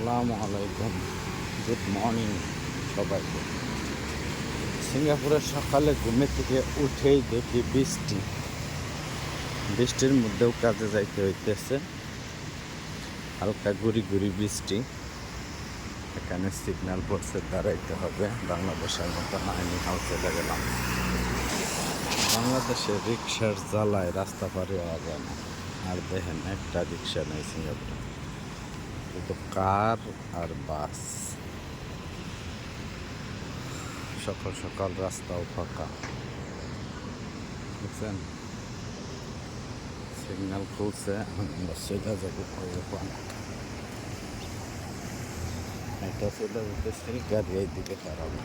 আসসালামু আলাইকুম, good morning সবাইকে। সিঙ্গাপুরের সকালে ঘুমে থেকে উঠেই দেখি বৃষ্টির মধ্যেও কাজে যাইতে হইতেছে। হালকা গুড়ি গুড়ি বৃষ্টি। এখানে সিগন্যাল পড়ছে, দাঁড়াইতে হবে। বাংলাদেশের মতো আইনি হাউসে গেলাম। বাংলাদেশে রিক্সার জ্বালায় রাস্তা পারে হওয়া যায় না। আর দেখেন একটা রিক্সা নেই সিঙ্গাপুরে, শুধু কার আর বাস। সকাল সকাল রাস্তাও ফাঁকা, বুঝছেন? সিগন্যাল খুলছে, আমরা সোজা যাবো। এটা সোজা যেতেছি, গাড়ি এইদিকে দাঁড়াবো।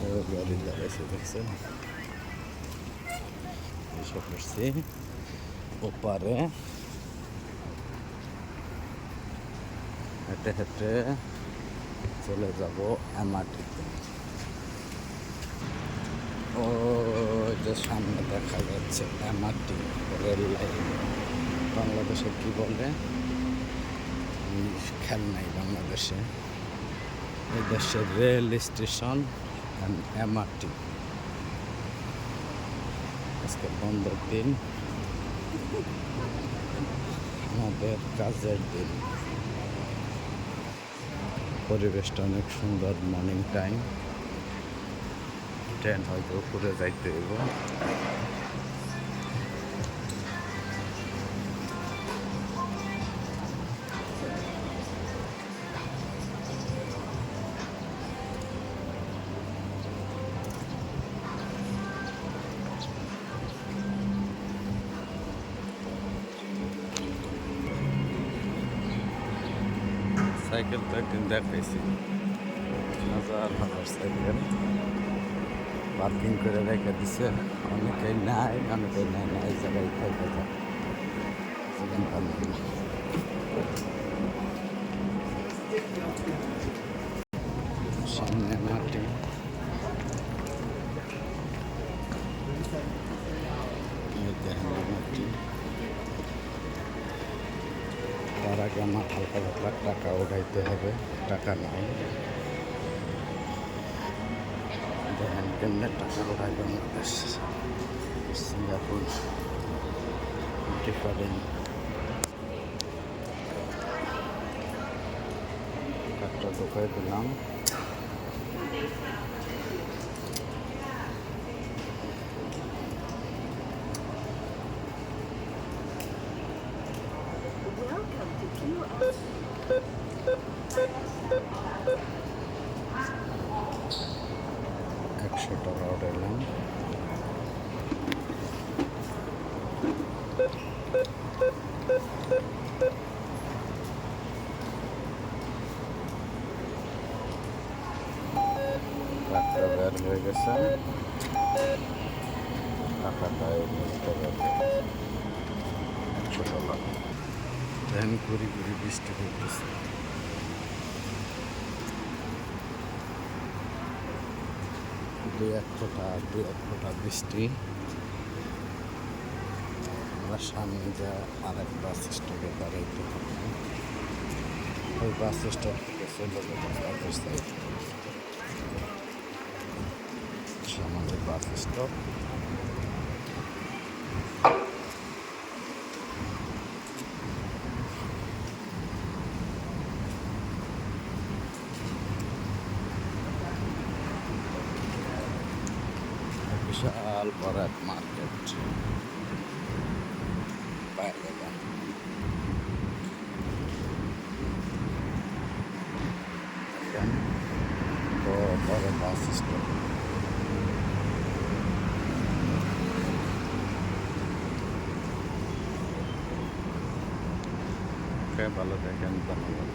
ও গাড়ি দাঁড়াইছে, দেখছেন? এসে পড়ছি ওপারে। হেঁটে হেঁটে চলে যাব এমআরটিতে। ও যে সামনে দেখা যাচ্ছে এমআরটি, রেল লাইন। বাংলাদেশে কি বলে খেয়াল নাই বাংলাদেশে। এই দেশের রেল স্টেশন এমআরটি। আজকে বন্ধের দিন, আমাদের কাজের দিন। পরিবেশটা অনেক সুন্দর, মর্নিং টাইম। ট্রেন হয়তো উপরে যাইতে হইব। সাইকেল তো একদিন দেখাইছি, হাজার হাজার সাইকেল পার্কিং করে রেখে দিছে। অনেকেই নাই না, এই জায়গায় থেকে যায়। সামনে মাটি, মাটি। তার আগে আমার হালকা পাতলা টাকা উঠাইতে হবে, টাকা নাই। দেখেন কেমনে টাকা উঠাই বাংলাদেশ সিঙ্গাপুর ডিফারেন্ট। টাকা ঢুকাই দিলাম। $100 উঠাইলাম। টাকা বের হয়ে গেছে, টাকাটা বুঝতে পারবে। $100। দেখেন ঘুরি ঘুরি বৃষ্টি পড়তেছে। দুই এক ফোঁটা বৃষ্টি। আমরা সামনে যা আরেক বাস স্টপে দাঁড়াইতে হবে। ওই বাস স্টপ থেকে চলে যাবো বাসের সাইড। আমাদের বাস স্টপ। বিশাল বড় এক মার্কেট, বাইরে বড় বাস স্টপ। ভালো দেখেন, ধন্যবাদ।